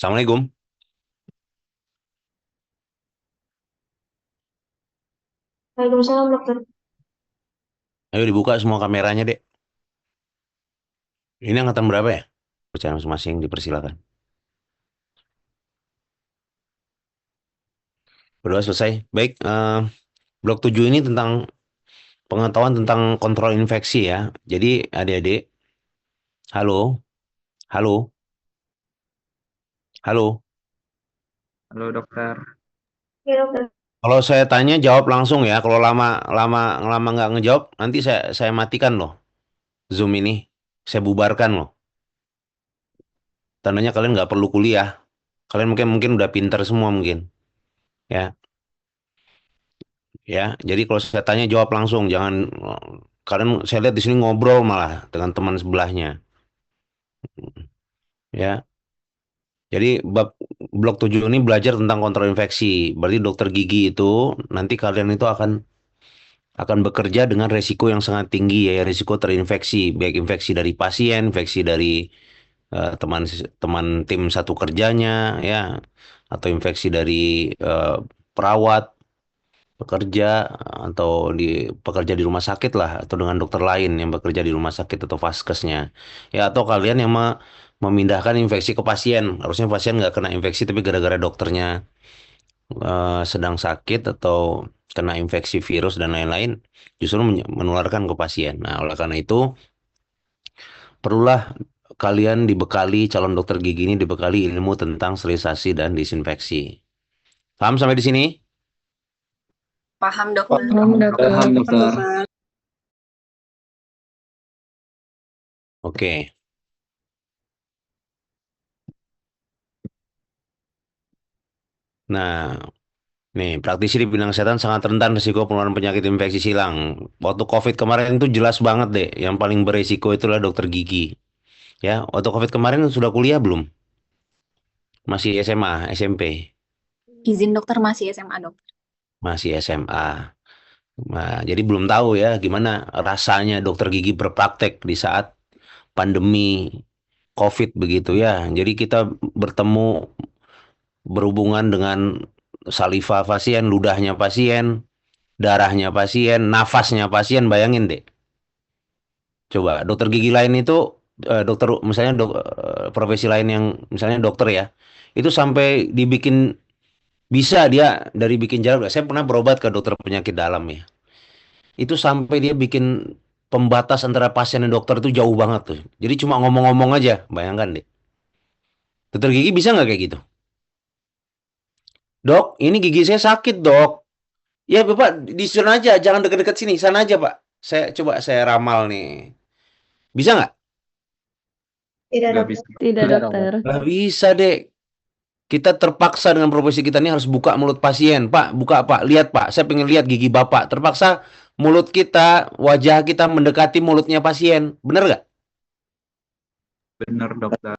Assalamualaikum. Waalaikumsalam dokter. Ayo dibuka semua kameranya, Dek. Ini angkatan berapa ya? Percaya masing-masing, dipersilakan. Berdua selesai. Baik, blok 7 ini tentang pengetahuan tentang kontrol infeksi ya. Jadi adik-adik, halo, halo, halo. Halo dokter. Iya dokter. Kalau saya tanya jawab langsung ya. Kalau lama lama lama nggak ngejawab, nanti saya matikan loh Zoom ini. Saya bubarkan loh. Tandanya kalian nggak perlu kuliah. Kalian mungkin mungkin udah pinter semua mungkin. Ya, ya. Jadi kalau saya tanya jawab langsung, jangan kalian saya lihat di sini ngobrol malah dengan teman sebelahnya. Ya. Jadi blok 7 ini belajar tentang kontrol infeksi. Berarti dokter gigi itu nanti kalian itu akan bekerja dengan resiko yang sangat tinggi ya, resiko terinfeksi, baik infeksi dari pasien, infeksi dari teman teman tim satu kerjanya ya, atau infeksi dari perawat pekerja atau pekerja di rumah sakit lah atau dengan dokter lain yang bekerja di rumah sakit atau vaskesnya ya atau kalian yang memindahkan infeksi ke pasien, harusnya pasien nggak kena infeksi tapi gara-gara dokternya sedang sakit atau kena infeksi virus dan lain-lain justru menularkan ke pasien. Nah, oleh karena itu perlulah kalian dibekali, calon dokter gigi ini dibekali ilmu tentang sterilisasi dan disinfeksi. Paham sampai di sini? Paham dokter. Paham dokter. Paham dokter. Oke. Nah, nih, praktisi di bidang kesehatan sangat rentan risiko penularan penyakit infeksi silang. Waktu COVID kemarin itu jelas banget deh, yang paling beresiko itulah dokter gigi. Ya, waktu COVID kemarin sudah kuliah belum? Masih SMA, SMP, Izin dokter masih SMA dokter. masih SMA. Nah, jadi belum tahu ya gimana rasanya dokter gigi berpraktek di saat pandemi COVID begitu ya. Jadi kita bertemu berhubungan dengan saliva pasien, ludahnya pasien, darahnya pasien, nafasnya pasien, bayangin deh. Coba dokter gigi lain itu dokter misalnya profesi lain yang misalnya dokter ya, itu sampai dibikin bisa dia dari bikin jarak. Saya pernah berobat ke dokter penyakit dalam ya. Itu sampai dia bikin pembatas antara pasien dan dokter itu jauh banget tuh. Jadi cuma ngomong-ngomong aja, bayangkan deh. Dokter gigi bisa nggak kayak gitu? Dok, ini gigi saya sakit dok. Ya bapak di sana aja, jangan deket-deket sini, sana aja pak. Saya ramal nih. Bisa nggak? Tidak Nggak dokter. bisa. Tidak dokter. Nggak bisa deh. Kita terpaksa dengan profesi kita ini harus buka mulut pasien. Pak, buka pak. Lihat pak, saya pengen lihat gigi bapak. Terpaksa mulut kita, wajah kita mendekati mulutnya pasien. Bener nggak? Benar dokter.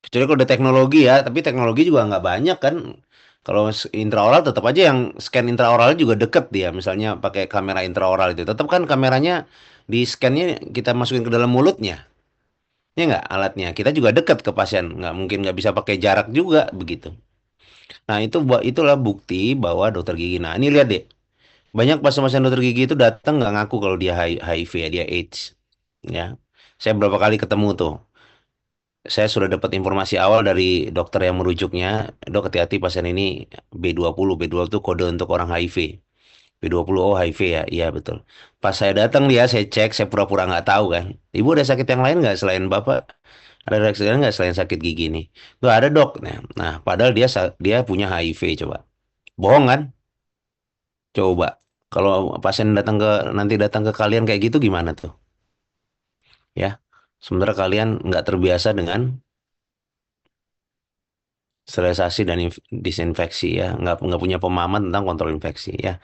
Kecuali kalau udah teknologi ya, tapi teknologi juga nggak banyak kan. Kalau intraoral tetap aja yang scan intraoral juga deket dia. Misalnya pakai kamera intraoral itu. Tetap kan kameranya di scannya kita masukin ke dalam mulutnya. Ya nggak alatnya. Kita juga dekat ke pasien. Nggak mungkin nggak bisa pakai jarak juga begitu. Nah itulah bukti bahwa dokter gigi. Nah ini lihat deh. Banyak pasien-pasien dokter gigi itu datang nggak ngaku kalau dia HIV ya, dia AIDS. Ya. Saya berapa kali ketemu tuh. Saya sudah dapat informasi awal dari dokter yang merujuknya, dok hati-hati pasien ini B20, B20 itu kode untuk orang HIV. B20 oh HIV ya, iya betul. Pas saya datang dia, saya cek, saya pura-pura nggak tahu kan. Ibu ada sakit yang lain nggak selain bapak? Ada sakit lain nggak selain sakit gigi nih? Tuh ada dok. Nah, padahal dia punya HIV coba. Bohong kan? Coba. Kalau pasien nanti datang ke kalian kayak gitu gimana tuh? Ya, sementara kalian nggak terbiasa dengan sterilisasi dan disinfeksi ya, nggak punya pemahaman tentang kontrol infeksi ya.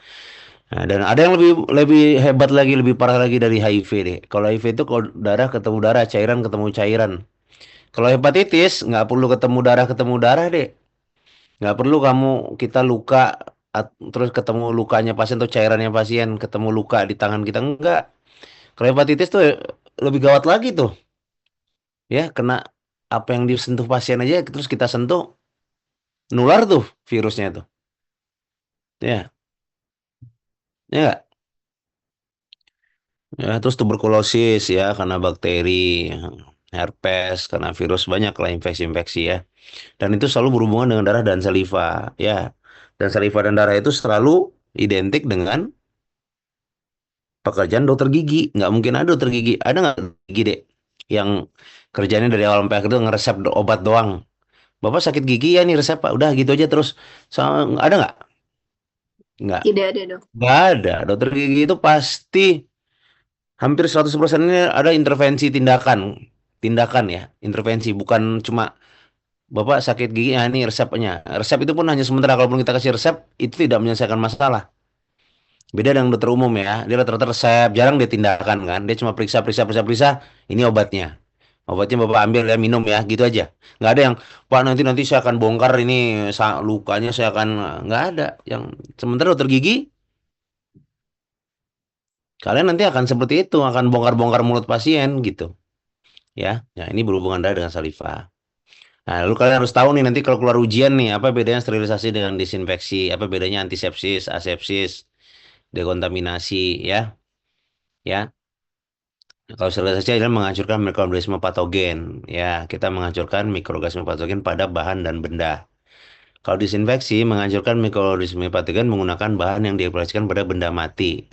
Nah, dan ada yang lebih lebih hebat lagi, lebih parah lagi dari HIV deh. Kalau HIV itu kalau darah ketemu darah, cairan ketemu cairan. Kalau hepatitis nggak perlu ketemu darah deh. Nggak perlu kita luka terus ketemu lukanya pasien atau cairannya pasien, ketemu luka di tangan kita enggak. Kalau hepatitis tuh lebih gawat lagi tuh. Ya, kena apa yang disentuh pasien aja terus kita sentuh nular tuh virusnya tuh. Ya, ya nggak? Ya, terus tuberkulosis ya karena bakteri, herpes karena virus banyak lah infeksi-infeksi ya. Dan itu selalu berhubungan dengan darah dan saliva ya. Dan saliva dan darah itu selalu identik dengan pekerjaan dokter gigi. Nggak mungkin ada dokter gigi. Ada nggak dokter gigi dek yang kerjanya dari awal sampai akhir itu ngeresep obat doang. Bapak sakit gigi ya nih resep Pak. Udah gitu aja terus. Ada nggak? Nggak. Tidak ada, Dok. Nggak ada. Dokter gigi itu pasti hampir 100% ini ada intervensi tindakan. Tindakan ya. Intervensi. Bukan cuma Bapak sakit gigi, ya ini resepnya. Resep itu pun hanya sementara. Kalaupun kita kasih resep, itu tidak menyelesaikan masalah. Beda dengan dokter umum ya. Dia rata-rata resep. Jarang dia tindakan kan. Dia cuma periksa, periksa, periksa, periksa. Ini obatnya. Obatnya Bapak ambil ya minum ya gitu aja. Nggak ada yang Pak nanti saya akan bongkar ini lukanya saya akan nggak ada. Yang sementara dokter gigi kalian nanti akan seperti itu akan bongkar-bongkar mulut pasien gitu ya. Ya ini berhubungan darah dengan saliva. Nah lalu kalian harus tahu nih nanti kalau keluar ujian nih apa bedanya sterilisasi dengan disinfeksi, apa bedanya antisepsis, asepsis, dekontaminasi ya. Ya. Kalau sterilisasi adalah menghancurkan mikroorganisme patogen ya. Kita menghancurkan mikroorganisme patogen pada bahan dan benda. Kalau disinfeksi, menghancurkan mikroorganisme patogen menggunakan bahan yang dioperasikan pada benda mati.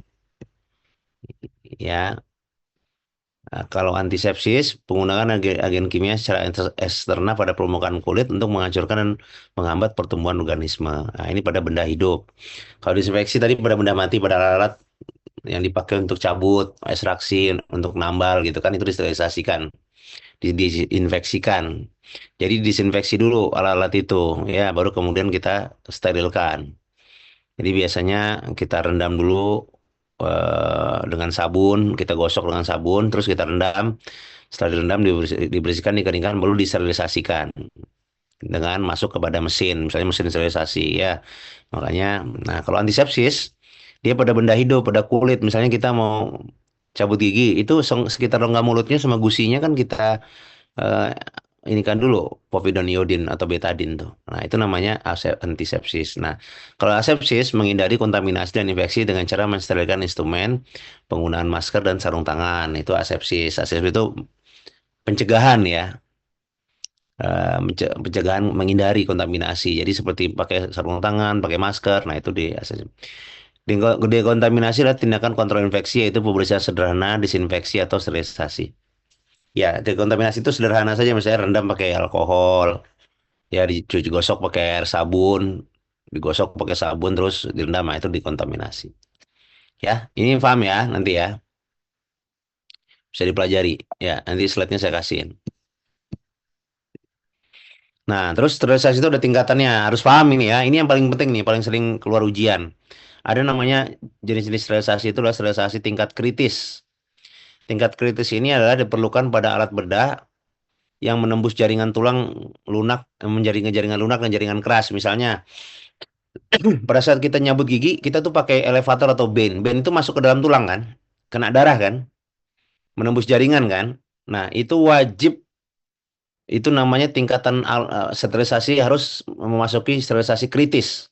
Ya, nah, kalau antisepsis, penggunaan agen kimia secara eksternal pada permukaan kulit untuk menghancurkan dan menghambat pertumbuhan organisme. Nah, ini pada benda hidup. Kalau disinfeksi tadi pada benda mati, pada alat yang dipakai untuk cabut, ekstraksi, untuk nambal gitu kan, itu disterilisasikan, diinfeksikan. Jadi disinfeksi dulu alat-alat itu, ya, baru kemudian kita sterilkan. Jadi biasanya kita rendam dulu dengan sabun, kita gosok dengan sabun, terus kita rendam. Setelah direndam, dibersihkan, dikeringkan, baru disterilisasikan dengan masuk kepada mesin, misalnya mesin sterilisasi ya. Makanya, nah kalau antisepsis, dia pada benda hidup, pada kulit. Misalnya kita mau cabut gigi, itu sekitar rongga mulutnya sama gusinya kan kita eh, ini kan dulu povidone iodin atau betadin tuh. Nah, itu namanya antisepsis. Nah, kalau asepsis menghindari kontaminasi dan infeksi dengan cara mensterilkan instrumen, penggunaan masker dan sarung tangan. Itu asepsis. Asepsis itu pencegahan ya. Pencegahan menghindari kontaminasi. Jadi seperti pakai sarung tangan, pakai masker. Nah, itu di asepsis. Dekontaminasi adalah tindakan kontrol infeksi yaitu pembersihan sederhana, disinfeksi atau sterilisasi. Ya, dekontaminasi itu sederhana saja, misalnya rendam pakai alkohol, ya dicuci gosok pakai air sabun, digosok pakai sabun terus direndam, nah, itu dekontaminasi. Ya, ini paham ya nanti ya, bisa dipelajari. Ya, nanti slide-nya saya kasihin. Nah, terus sterilisasi itu ada tingkatannya, harus paham ini ya. Ini yang paling penting nih, paling sering keluar ujian. Ada namanya jenis-jenis sterilisasi itu adalah sterilisasi tingkat kritis. Tingkat kritis ini adalah diperlukan pada alat bedah yang menembus jaringan tulang lunak, menjadi jaringan lunak dan jaringan keras. Misalnya, pada saat kita nyabut gigi, kita tuh pakai elevator atau band. Band itu masuk ke dalam tulang kan, kena darah kan, menembus jaringan kan. Nah, itu wajib, itu namanya tingkatan sterilisasi harus memasuki sterilisasi kritis.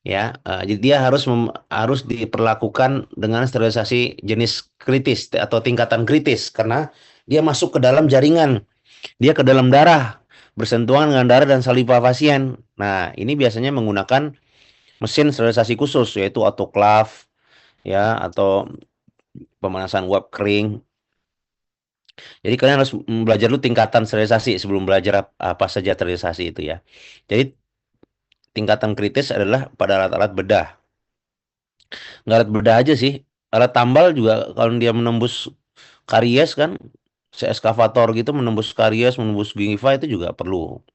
Ya, jadi dia harus diperlakukan dengan sterilisasi jenis kritis atau tingkatan kritis karena dia masuk ke dalam jaringan, dia ke dalam darah, bersentuhan dengan darah dan saliva pasien. Nah, ini biasanya menggunakan mesin sterilisasi khusus yaitu autoclave ya atau pemanasan uap kering. Jadi kalian harus belajar dulu tingkatan sterilisasi sebelum belajar apa saja sterilisasi itu ya. Jadi tingkatan kritis adalah pada alat-alat bedah. Nggak alat bedah aja sih. Alat tambal juga kalau dia menembus karies kan, eskavator gitu menembus karies, menembus gingiva itu juga perlu.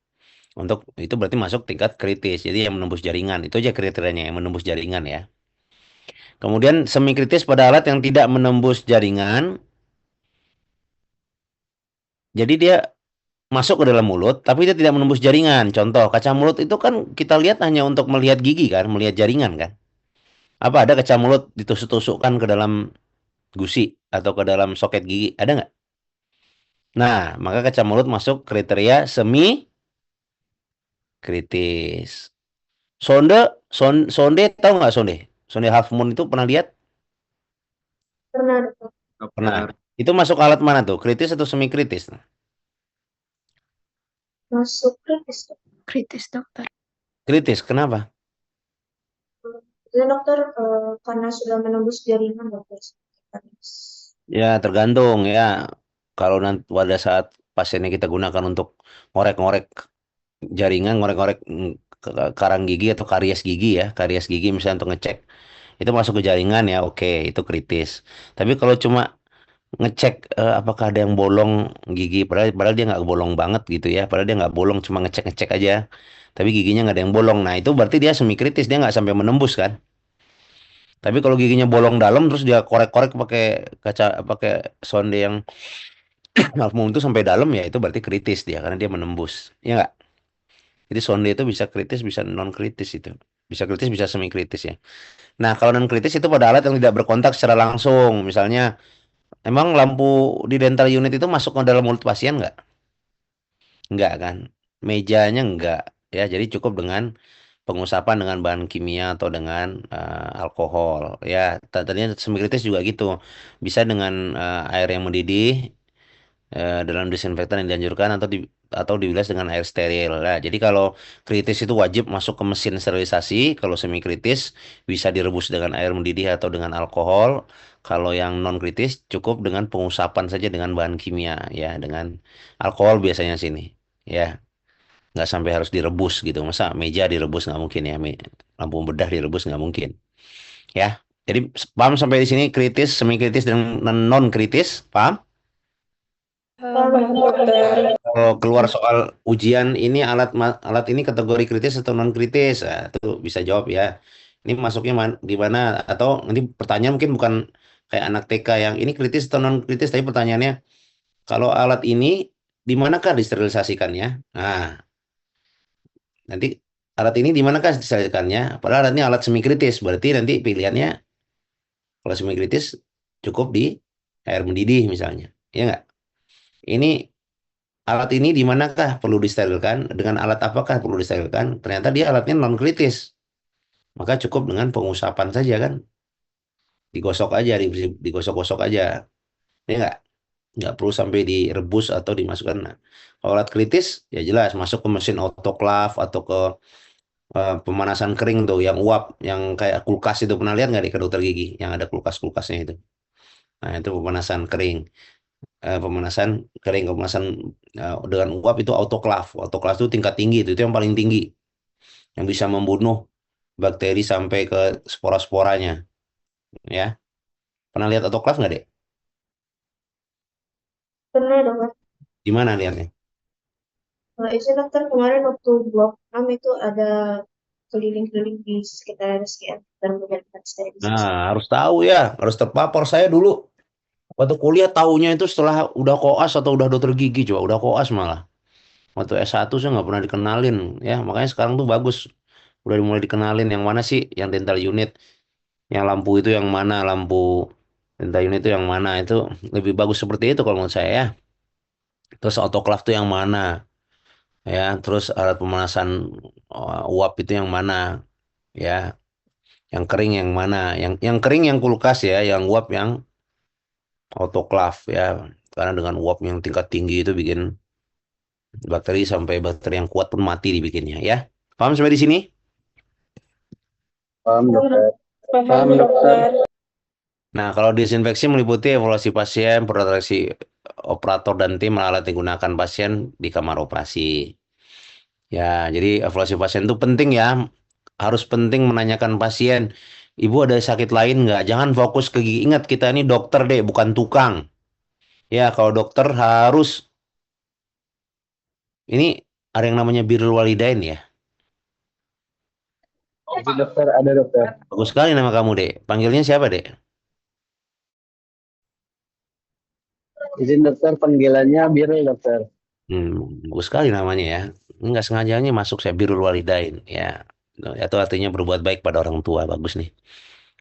Untuk itu berarti masuk tingkat kritis. Jadi yang menembus jaringan itu aja kriterianya yang menembus jaringan ya. Kemudian semi kritis pada alat yang tidak menembus jaringan. Jadi dia masuk ke dalam mulut, tapi dia tidak menembus jaringan. Contoh, kaca mulut itu kan kita lihat hanya untuk melihat gigi kan, melihat jaringan kan. Apa ada kaca mulut ditusuk-tusukkan ke dalam gusi atau ke dalam soket gigi? Ada nggak? Nah, maka kaca mulut masuk kriteria semi kritis. Sonde, sonde tahu nggak sonde? Sonde half moon itu pernah lihat? Pernah dokter. Pernah. Dokter. Itu masuk alat mana tuh? Kritis atau semi kritis? Masuk kritis dokter. Kritis, dokter. Kritis, kenapa? Itu dokter karena sudah menembus jaringan dokter. Ya, tergantung ya. Kalau nanti pada saat pasiennya kita gunakan untuk ngorek-ngorek jaringan, ngorek-ngorek karang gigi atau karies gigi ya, karies gigi misalnya untuk ngecek itu masuk ke jaringan ya, oke, itu kritis. Tapi kalau cuma ngecek apakah ada yang bolong gigi, padahal dia nggak bolong banget gitu ya, padahal dia nggak bolong, cuma ngecek-ngecek aja, tapi giginya nggak ada yang bolong. Nah itu berarti dia semi kritis, dia nggak sampai menembus kan. Tapi kalau giginya bolong dalam terus dia korek-korek pakai kaca, pakai sonde yang Alfmum itu sampai dalam ya itu berarti kritis dia karena dia menembus. Ya nggak? Jadi sonde itu bisa kritis bisa non kritis itu. Bisa kritis bisa semi kritis ya. Nah, kalau non kritis itu pada alat yang tidak berkontak secara langsung. Misalnya, emang lampu di dental unit itu masuk ke dalam mulut pasien nggak? Nggak kan? Mejanya nggak. Ya, jadi cukup dengan pengusapan dengan bahan kimia atau dengan alkohol. Ya, tadinya semi kritis juga gitu. Bisa dengan air yang mendidih dalam disinfektan yang dianjurkan atau dibilas dengan air steril. Nah, jadi kalau kritis itu wajib masuk ke mesin sterilisasi, kalau semi kritis bisa direbus dengan air mendidih atau dengan alkohol. Kalau yang non kritis cukup dengan pengusapan saja dengan bahan kimia ya, dengan alkohol biasanya sini. Ya, nggak sampai harus direbus gitu. Masa meja direbus nggak mungkin ya, lampu bedah direbus nggak mungkin. Ya, jadi paham sampai di sini kritis, semi kritis dan non kritis, paham? Paham dokter. Kalau keluar soal ujian ini alat ini kategori kritis atau non kritis, nah, itu bisa jawab ya. Ini masuknya di mana atau nanti pertanyaan mungkin bukan kayak anak TK yang ini kritis atau non kritis, tapi pertanyaannya kalau alat ini di manakah disterilisasikannya? Nah, nanti alat ini di manakah disterilisasikannya? Padahal alat ini alat semi kritis, berarti nanti pilihannya kalau semi kritis cukup di air mendidih misalnya, ya nggak? Ini alat ini di manakah perlu disterilkan? Dengan alat apakah perlu disterilkan? Ternyata dia alatnya non kritis. Maka cukup dengan pengusapan saja kan. Digosok aja, digosok-gosok aja. Ya nggak perlu sampai direbus atau dimasukkan. Nah, kalau alat kritis ya jelas masuk ke mesin autoclave atau ke pemanasan kering tuh yang uap yang kayak kulkas itu pernah lihat nggak di ke dokter gigi yang ada kulkas-kulkasnya itu. Nah, itu pemanasan kering. Pemanasan kering, pemanasan dengan uap itu autoclave. Autoclave itu tingkat tinggi itu yang paling tinggi yang bisa membunuh bakteri sampai ke spora-sporanya ya. Pernah lihat autoclave nggak dek? Pernah dokter. Di mana lihatnya? Izin dokter kemarin waktu blok 6 itu ada keliling-keliling di sekitar RSCM dan melihat sterilisasi. Nah, harus tahu ya, harus terpapar. Saya dulu waktu kuliah tahunya itu setelah udah koas atau udah dokter gigi coba, udah koas malah. Waktu S1 saya nggak pernah dikenalin ya, makanya sekarang tuh bagus. Udah mulai dikenalin yang mana sih yang dental unit, yang lampu itu yang mana, lampu dental unit itu yang mana, itu lebih bagus seperti itu kalau menurut saya ya. Terus autoclave itu yang mana ya, terus alat pemanasan uap itu yang mana ya, yang kering yang mana, yang kering yang kulkas ya, yang uap yang autoclave ya, karena dengan uap yang tingkat tinggi itu bikin bakteri sampai bakteri yang kuat pun mati dibikinnya ya. Paham sampai di sini? Paham dokter. Paham dokter. Nah, kalau disinfeksi meliputi evaluasi pasien, proteksi operator dan tim alat yang digunakan pasien di kamar operasi. Ya, jadi evaluasi pasien itu penting ya. Harus penting menanyakan pasien, Ibu ada sakit lain nggak? Jangan fokus ke gigi. Ingat kita ini dokter deh, bukan tukang. Ya, kalau dokter harus ini ada yang namanya birrul walidain ya. Jadi dokter ada dokter. Bagus sekali nama kamu dek. Panggilnya siapa dek? Izin dokter panggilannya biru dokter. Bagus sekali namanya ya. Ini nggak sengajanya masuk saya birrul walidain ya. Itu artinya berbuat baik pada orang tua. Bagus nih.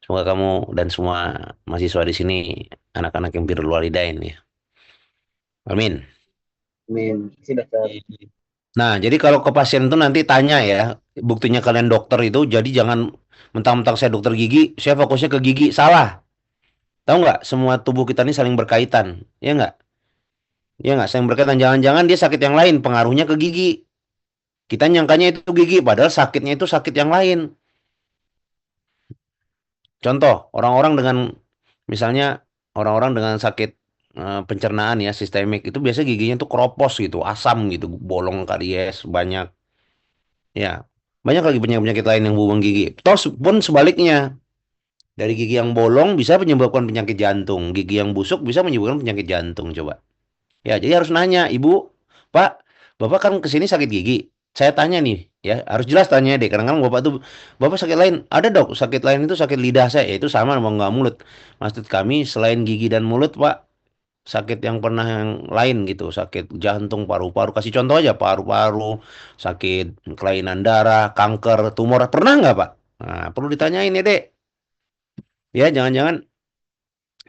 Semoga kamu dan semua mahasiswa di sini anak-anak yang birrul walidain ya. Amin. Amin. Si dokter. Nah, jadi kalau ke pasien itu nanti tanya ya, buktinya kalian dokter itu, jadi jangan mentang-mentang saya dokter gigi, saya fokusnya ke gigi. Salah. Tahu nggak? Semua tubuh kita ini saling berkaitan. Ya nggak? Ya nggak? Saling berkaitan. Jangan-jangan dia sakit yang lain, pengaruhnya ke gigi. Kita nyangkanya itu gigi, padahal sakitnya itu sakit yang lain. Contoh, orang-orang dengan, misalnya, orang-orang dengan sakit pencernaan ya, sistemik, itu biasa giginya tuh keropos gitu, asam gitu, bolong karies, banyak. Ya, banyak lagi penyakit-penyakit lain yang hubungan gigi. Toh pun sebaliknya, dari gigi yang bolong bisa menyebabkan penyakit jantung, gigi yang busuk bisa menyebabkan penyakit jantung. Coba. Ya, jadi harus nanya, Ibu, Pak, Bapak kan kesini sakit gigi. Saya tanya nih, ya harus jelas tanya deh. Kadang-kadang Bapak tuh, Bapak sakit lain, ada dok, sakit lain itu sakit lidah saya, ya, itu sama mau nggak mulut. Maksud kami selain gigi dan mulut, Pak, sakit yang pernah yang lain gitu, sakit jantung, paru-paru. Kasih contoh aja, paru-paru, sakit kelainan darah, kanker, tumor, pernah nggak Pak? Nah, perlu ditanyain ya dek. Ya, jangan-jangan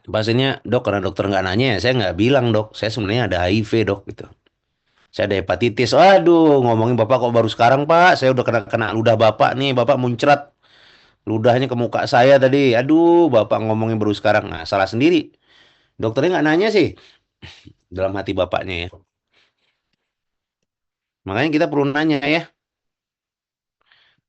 pasiennya, dok, karena dokter nggak nanya ya, saya nggak bilang dok, saya sebenarnya ada HIV dok gitu. Saya ada hepatitis. Waduh, ngomongin bapak kok baru sekarang pak? Saya udah kena kena ludah bapak nih, bapak muncrat ludahnya ke muka saya tadi. Aduh, bapak ngomongin baru sekarang. Nah, salah sendiri. Dokternya nggak nanya sih dalam hati bapaknya ya. Makanya kita perlu nanya ya.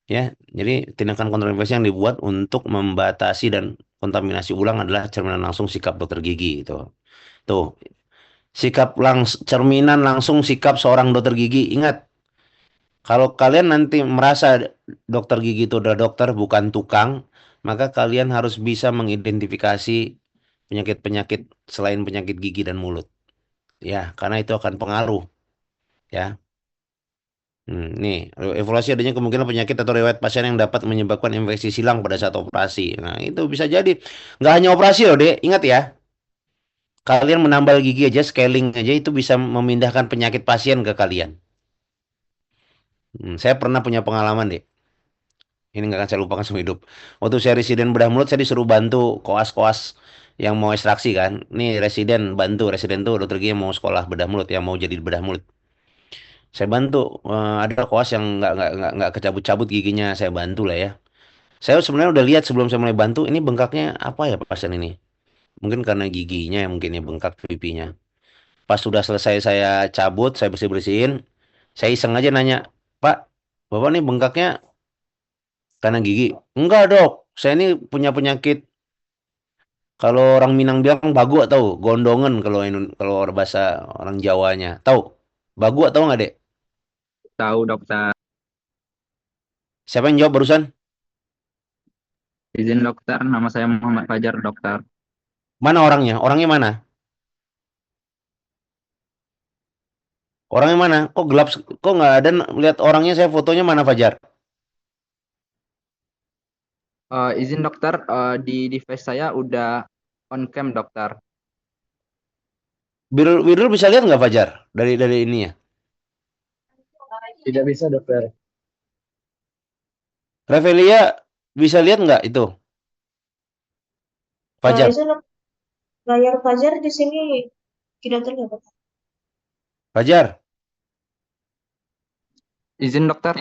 Ya, jadi tindakan kontrol yang dibuat untuk membatasi dan kontaminasi ulang adalah cerminan langsung sikap dokter gigi itu. Tuh, cerminan langsung sikap seorang dokter gigi. Ingat, kalau kalian nanti merasa dokter gigi itu adalah dokter bukan tukang, maka kalian harus bisa mengidentifikasi penyakit-penyakit selain penyakit gigi dan mulut. Ya, karena itu akan pengaruh. Ya. Nih, evaluasi adanya kemungkinan penyakit atau riwayat pasien yang dapat menyebabkan infeksi silang pada saat operasi. Nah, itu bisa jadi. Nggak hanya operasi loh, Dek. Ingat ya, kalian menambal gigi aja, scaling aja, itu bisa memindahkan penyakit pasien ke kalian. Saya pernah punya pengalaman, Dek. Ini nggak akan saya lupakan seumur hidup. Waktu saya residen bedah mulut, saya disuruh bantu koas-koas yang mau ekstraksi kan. Nih, residen tuh dokter gigi yang mau sekolah bedah mulut, yang mau jadi bedah mulut. Saya bantu, ada koas yang nggak kecabut-cabut giginya, saya bantu lah ya. Saya sebenarnya udah lihat sebelum saya mulai bantu, ini bengkaknya apa ya pasien ini? Mungkin karena giginya ya mungkin ya bengkak pipinya. Pas sudah selesai saya cabut, saya bersih-bersihin, saya iseng aja nanya, Pak, Bapak nih bengkaknya karena gigi? Enggak dok, saya ini punya penyakit, kalau orang Minang bilang bagu tahu, gondongan kalau bahasa orang Jawanya. Tahu? Bagu tahu nggak dek? Tahu dokter. Siapa yang jawab barusan? Izin dokter, nama saya Muhammad Fajar dokter. Mana orangnya? Orangnya mana? Orangnya mana? Kok gelap? Kok nggak ada lihat orangnya? Saya fotonya mana Fajar? Izin dokter, di device saya udah on cam dokter. Wirul bisa lihat nggak Fajar dari ini ya? Tidak bisa dokter. Revelia bisa lihat nggak itu Fajar? Izin layar Fajar di sini tidak terlihat. Fajar, Izin dokter.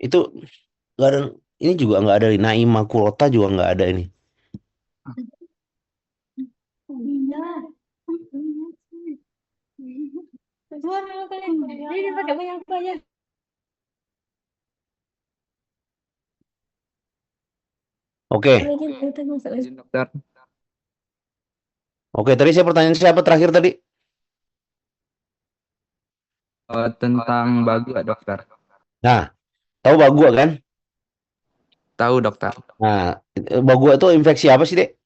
itu nggak ada. Ini juga nggak ada. Naima Kurota juga nggak ada ini. Oke, Izin dokter. oke. Tadi saya pertanyaan siapa terakhir tadi? Tentang bagu dokter. Nah, tahu bagua kan? Tahu dokter. Nah, bagua itu infeksi apa sih dek?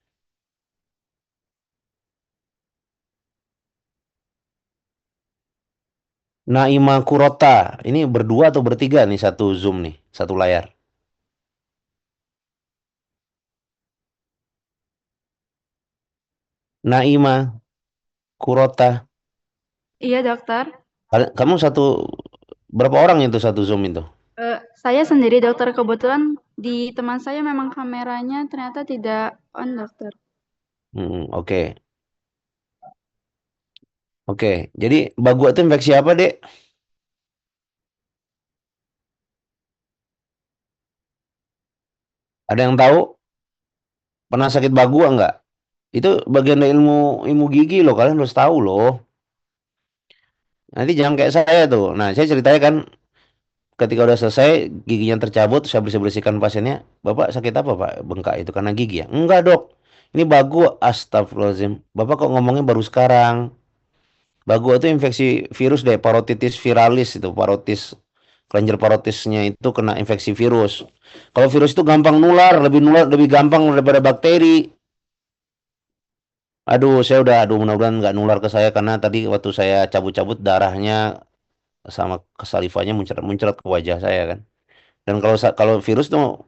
Naima Kurota. Ini berdua atau bertiga nih satu Zoom nih, satu layar. Naima Kurota. Iya, dokter. Kamu berapa orang itu satu Zoom itu? Saya sendiri, dokter. Kebetulan Di teman saya memang kameranya ternyata tidak on, dokter. Oke. Oke. Jadi bagu itu infeksi apa, Dek? Ada yang tahu? Pernah sakit bagu enggak? Itu bagian dari ilmu ilmu gigi loh, kalian harus tahu loh. Nanti jangan kayak saya tuh. Nah, saya ceritanya kan ketika udah selesai giginya tercabut, saya bersih-bersihkan pasiennya. Bapak sakit apa, Pak? Bengkak itu karena gigi ya? Enggak, Dok. Ini bagu. Astagfirullahaladzim. Bapak kok ngomongnya baru sekarang? Bagu itu infeksi virus deh, parotitis viralis itu, kelenjar parotisnya itu kena infeksi virus. Kalau virus itu gampang nular, lebih gampang daripada bakteri. Aduh, mudah-mudahan nggak nular ke saya karena tadi waktu saya cabut-cabut darahnya sama kesalivanya muncrat-muncrat ke wajah saya kan. Dan kalau virus tuh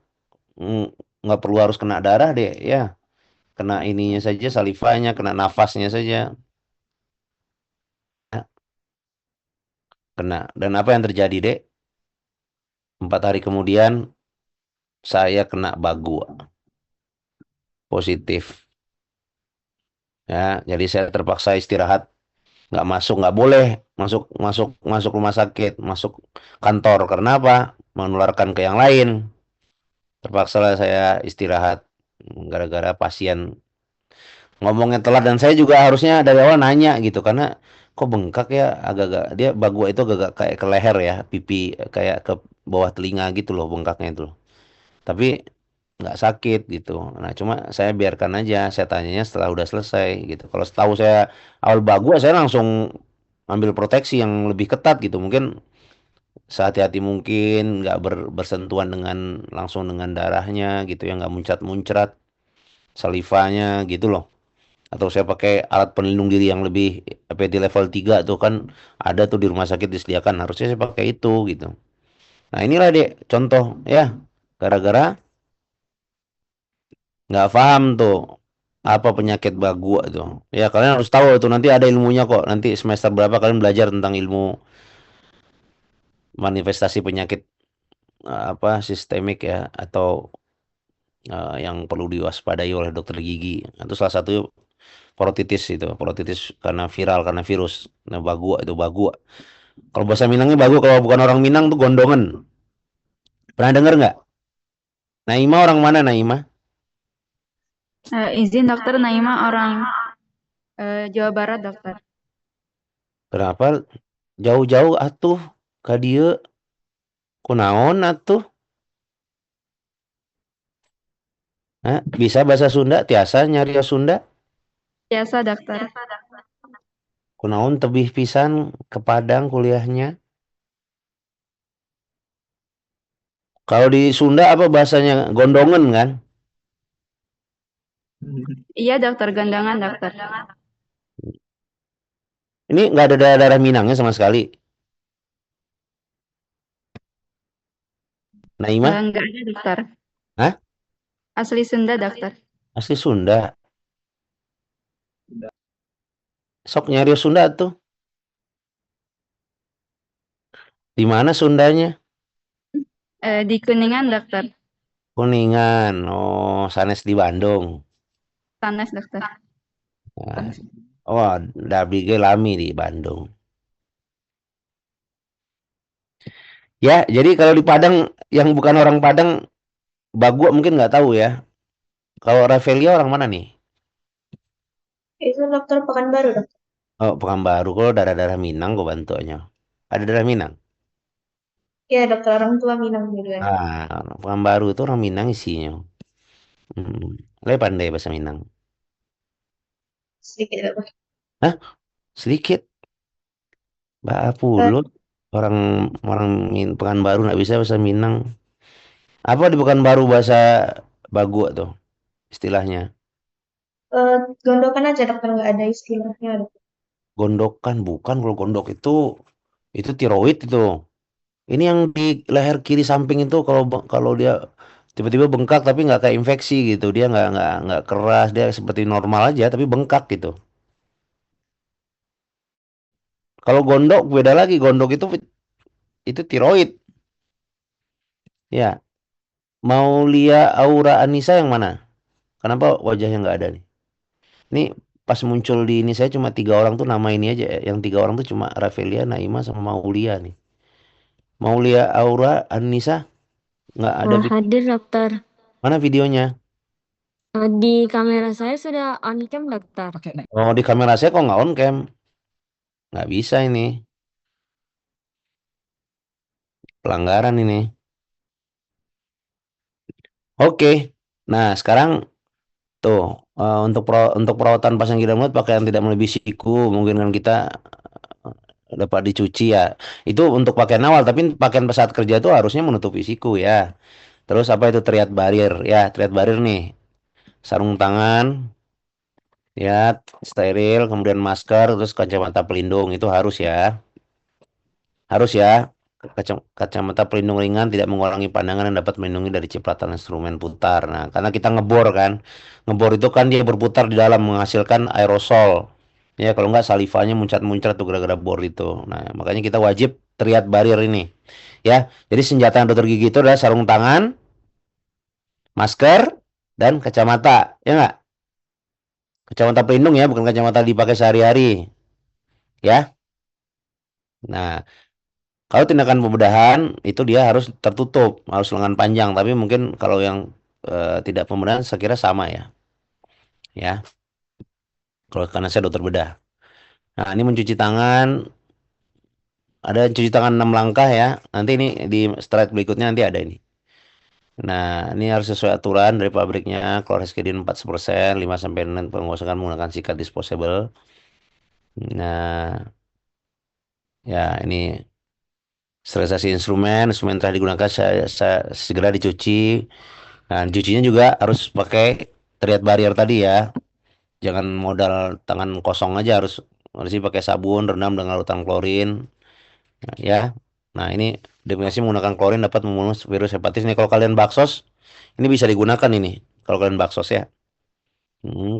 mm, nggak perlu harus kena darah deh, ya kena ininya saja, salivanya, kena nafasnya saja, ya, kena. Dan apa yang terjadi deh? 4 hari kemudian saya kena bagu positif, ya. Jadi saya terpaksa istirahat, nggak masuk, nggak boleh masuk masuk masuk rumah sakit, masuk kantor. Karena apa? Menularkan ke yang lain. Terpaksa lah saya istirahat gara-gara pasien ngomongnya telat dan saya juga harusnya dari awal nanya gitu karena kok bengkak ya agak-agak dia bagu itu agak kayak ke leher ya pipi kayak ke bawah telinga gitu loh bengkaknya itu loh. Tapi nggak sakit gitu. Nah cuma saya biarkan aja saya tanyanya setelah udah selesai gitu. Kalau setahu saya awal bagu saya langsung ambil proteksi yang lebih ketat gitu mungkin sehati-hati mungkin nggak bersentuhan dengan langsung dengan darahnya gitu ya nggak muncrat-muncrat salivanya gitu loh atau saya pakai alat pelindung diri yang lebih APD level 3 tuh kan ada tuh di rumah sakit disediakan harusnya saya pakai itu gitu. Nah inilah dek contoh ya gara-gara nggak paham tuh apa penyakit bagu tuh ya kalian harus tahu itu nanti ada ilmunya kok nanti semester berapa kalian belajar tentang ilmu manifestasi penyakit apa sistemik ya atau yang perlu diwaspadai oleh dokter gigi itu salah satu parotitis itu parotitis karena viral karena virus. Nah bagu itu bagu. Kalau bahasa Minangnya bagus, kalau bukan orang Minang tuh gondongan. Pernah dengar nggak? Naima orang mana Naima? Izin dokter, Naima orang Jawa Barat, dokter. Kenapa jauh-jauh atuh ka dieu? Kunaon atuh? Hah? Bisa bahasa Sunda? Tiasa nyarios Sunda? Biasa, dokter. Kunaon tebih pisan ke Padang kuliahnya? Kalau di Sunda apa bahasanya? Gondongan kan? Iya, dokter, gandangan, dokter. Ini nggak ada daerah Minangnya sama sekali. Naima? Nggak ada, dokter. Hah? Asli Sunda, dokter. Asli Sunda. Sok nyarios Sunda tuh. Di mana Sundanya? Di Kuningan, dokter. Kuningan. Oh, sanes di Bandung. Sanes, dokter. Nah, oh, Dabi ge lami di Bandung. Ya, jadi kalau di Padang yang bukan orang Padang, Bagua mungkin nggak tahu ya. Kalau Ravelia orang mana nih? Itu dokter Pekanbaru, dokter. Oh, Pekanbaru. Kalau daerah-daerah Minang gue bantunya. Ada daerah Minang. Ya, dokter orang tua Minang duluan. Ah, Pekanbaru itu orang Minang isinya. Lebih pandai bahasa Minang. Sedikit, dokter. Hah? Sedikit. Mbak Eh, Pulut. Orang orang Pekanbaru nggak bisa bahasa Minang. Apa di Pekanbaru bahasa Bagua tuh istilahnya? Gondokan aja, dokter. Nggak ada istilahnya, dokter. Gondokan bukan kalau gondok itu tiroid itu. Ini yang di leher kiri samping itu kalau dia tiba-tiba bengkak tapi nggak kayak infeksi gitu. Dia nggak keras, dia seperti normal aja tapi bengkak gitu. Kalau gondok beda lagi. Gondok itu tiroid. Ya, Maulia Aura Anissa yang mana? Kenapa wajahnya nggak ada nih? Ini pas muncul di ini saya cuma 3 orang tuh nama ini aja. Yang 3 orang tuh cuma Rafelia, Naima sama Maulia nih. Maulia Aura Anissa nggak ada Hadir dokter. mana videonya? Di kamera saya sudah on cam dokter. Oh di kamera saya kok nggak on cam? Nggak bisa ini. Pelanggaran ini. Oke. Nah sekarang tuh untuk perawatan pasang gigi mulut pakaian tidak melebihi siku. Mungkin kan kita dapat dicuci ya. Itu untuk pakaian awal, tapi pakaian saat kerja itu harusnya menutupi siku ya. Terus apa itu triad barrier? Ya, triad barrier nih. Sarung tangan, ya, steril, kemudian masker, terus kacamata pelindung itu harus ya. Harus ya. Kacamata pelindung ringan tidak mengurangi pandangan dan dapat melindungi dari cipratan instrumen putar. Nah, karena kita ngebor kan. Ngebor itu kan dia berputar di dalam menghasilkan aerosol. Ya, kalau nggak salivanya muncrat-muncrat tuh gara-gara bor itu. Nah, makanya kita wajib triad barrier ini. Ya, jadi senjata dokter gigi itu adalah sarung tangan, masker, dan kacamata. Ya nggak? Kacamata pelindung ya, bukan kacamata dipakai sehari-hari. Ya. Nah, kalau tindakan pembedahan itu dia harus tertutup, harus lengan panjang. Tapi mungkin kalau yang tidak pembedahan, saya kira sama ya. Ya, kalau karena saya dokter bedah. Nah, ini mencuci tangan. Ada cuci tangan 6 langkah ya. Nanti ini di slide berikutnya nanti ada ini. Nah, ini harus sesuai aturan dari pabriknya. Chlorhexidine 4%, 5-6 pengusahaan menggunakan sikat disposable. Nah, ya ini sterilisasi instrumen telah digunakan saya segera dicuci. Nah, cucinya juga harus pakai triad barrier tadi ya. Jangan modal tangan kosong aja harus pakai sabun, rendam dengan larutan klorin. Nah, ya. Nah, ini definisi menggunakan klorin dapat membunuh virus hepatitis. Ini kalau kalian baksos, ini bisa digunakan ini. Kalau kalian baksos ya.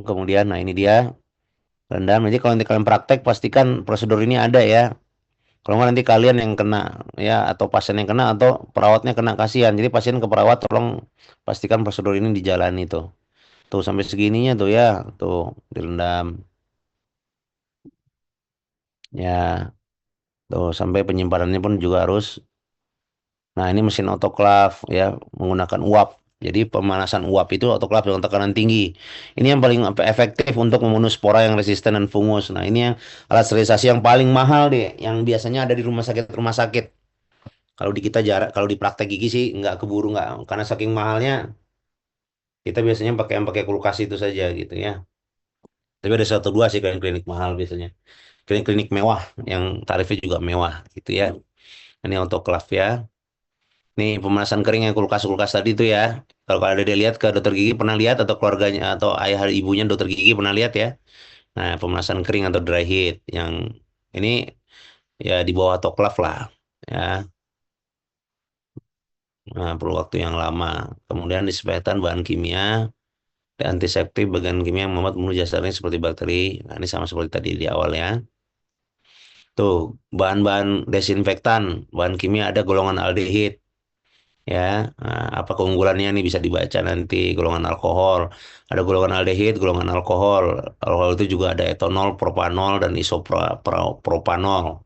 Kemudian, nah ini dia rendam. Jadi kalau nanti kalian praktek, pastikan prosedur ini ada ya. Kalau nggak nanti kalian yang kena ya, atau pasien yang kena atau perawatnya kena, kasihan. Jadi pasien ke perawat tolong pastikan prosedur ini dijalani tuh. Tuh sampai segininya tuh ya, tuh direndam. Ya, tuh sampai penyimpanannya pun juga harus. Nah, ini mesin autoklaf ya, menggunakan uap. Jadi pemanasan uap itu autoklaf dengan tekanan tinggi. Ini yang paling efektif untuk membunuh spora yang resisten dan fungus. Nah, ini yang alat sterilisasi yang paling mahal deh, yang biasanya ada di rumah sakit. Kalau di kita jarak, kalau di praktek gigi sih nggak keburu nggak, karena saking mahalnya kita biasanya pakai yang pakai kulkas itu saja gitu ya. Tapi ada satu dua sih klinik-klinik mahal biasanya. Klinik-klinik mewah yang tarifnya juga mewah gitu ya. Ini autoklaf ya. Nih pemanasan kering yang kulkas-kulkas tadi itu ya. Kalau ada dia lihat ke dokter gigi pernah lihat atau keluarganya atau ayah ibunya dokter gigi pernah lihat ya. Nah pemanasan kering atau dry heat yang ini ya di bawah autoklaf lah ya. Nah, perlu waktu yang lama. Kemudian disinfektan bahan kimia, dan antiseptik bagian kimia yang membuat mulut jasarnya seperti bakteri. Nah, ini sama seperti tadi di awal ya. Tuh, bahan-bahan desinfektan, bahan kimia ada golongan aldehid. Ya, nah, apa keunggulannya nih bisa dibaca nanti golongan alkohol. Ada golongan aldehid, golongan alkohol. Alkohol itu juga ada etanol, propanol, dan isopropanol.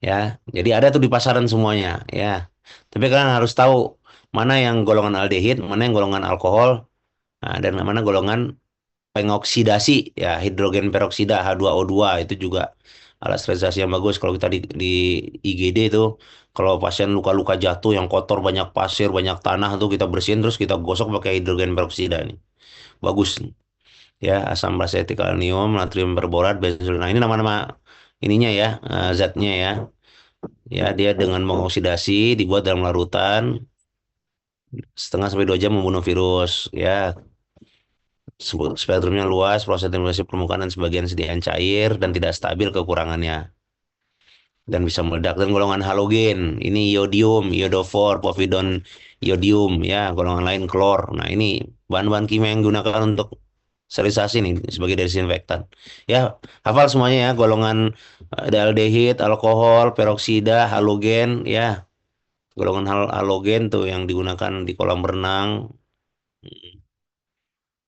Ya, jadi ada tuh di pasaran semuanya. Ya, tapi kalian harus tahu mana yang golongan aldehid, mana yang golongan alkohol, nah, dan mana golongan pengoksidasi, ya hidrogen peroksida H2O2 itu juga alat sterilisasi yang bagus. Kalau kita di IGD itu, kalau pasien luka-luka jatuh yang kotor, banyak pasir, banyak tanah tuh kita bersihin terus kita gosok pakai hidrogen peroksida nih. Bagus. Ya, asam basetik alnium, natrium perborat, benzoil. Nah, ini nama-nama ininya ya, zatnya ya. Ya, dia dengan mengoksidasi dibuat dalam larutan 1,5 sampai 2 jam membunuh virus ya. Spektrumnya luas, proses sedimentasi permukaan dan sebagian sediaan cair dan tidak stabil kekurangannya dan bisa meledak. Dan golongan halogen ini iodium, iodofor, povidon iodium ya, golongan lain klor. Nah, ini bahan-bahan kimia yang digunakan untuk sterilisasi nih sebagai desinfektan. Ya, hafal semuanya ya, golongan ada aldehid, alkohol, peroksida, halogen ya. Golongan halogen tuh yang digunakan di kolam renang,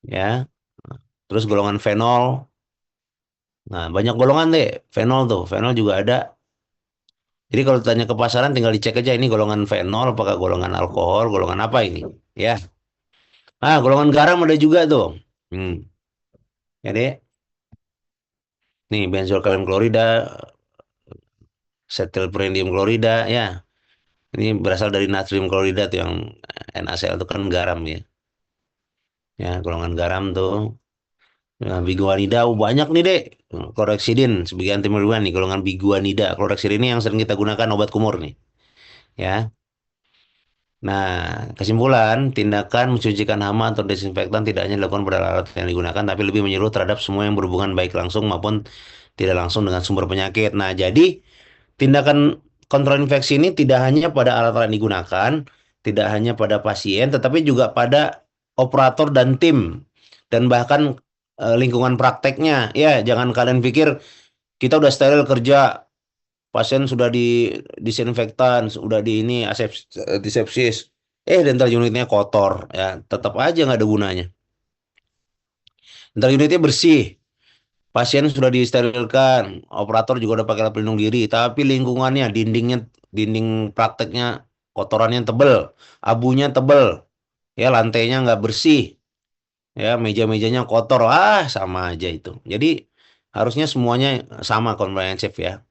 ya. Terus golongan fenol. Nah, banyak golongan deh. Fenol tuh, fenol juga ada. Jadi kalau tanya ke pasaran tinggal dicek aja ini golongan fenol, apakah golongan alkohol, golongan apa ini, ya. Ah, golongan garam ada juga tuh. Hmm. Ya deh. Nih benzoyl kalium klorida, setylpyridinium klorida, ya. Ini berasal dari natrium klorida tuh yang NaCl itu kan garam ya. Ya, golongan garam tuh. Nah, biguanida, banyak nih dek. Chlorhexidin sebagai antimeribuan nih, golongan biguanida. Chlorhexidin ini yang sering kita gunakan obat kumur nih. Ya. Nah, kesimpulan, tindakan mencucikan hama atau desinfektan tidak hanya dilakukan pada alat yang digunakan, tapi lebih menyeluruh terhadap semua yang berhubungan baik langsung maupun tidak langsung dengan sumber penyakit. Nah, jadi tindakan kontrol infeksi ini tidak hanya pada alat-alat yang digunakan, tidak hanya pada pasien, tetapi juga pada operator dan tim, dan bahkan lingkungan prakteknya. Ya, jangan kalian pikir kita udah steril kerja, pasien sudah di disinfektan, sudah di ini disepsis, dental unitnya kotor, ya tetap aja nggak ada gunanya. Dental unitnya bersih, pasien sudah disterilkan, operator juga udah pakai alat pelindung diri, tapi lingkungannya, dinding prakteknya kotorannya tebel, abunya tebel, ya lantainya nggak bersih, ya meja-mejanya kotor, sama aja itu. Jadi harusnya semuanya sama komprehensif ya.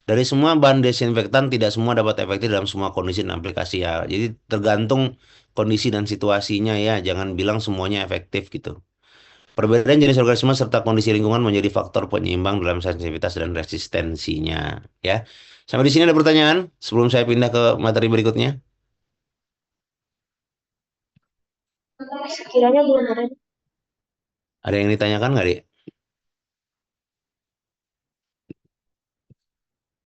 Dari semua bahan desinfektan tidak semua dapat efektif dalam semua kondisi dan aplikasi ya. Jadi tergantung kondisi dan situasinya ya. Jangan bilang semuanya efektif gitu. Perbedaan jenis organisme serta kondisi lingkungan menjadi faktor penyeimbang dalam sensitivitas dan resistensinya ya. Sampai di sini ada pertanyaan sebelum saya pindah ke materi berikutnya. Sekiranya belum ada. Ada yang ditanyakan nggak, Dik?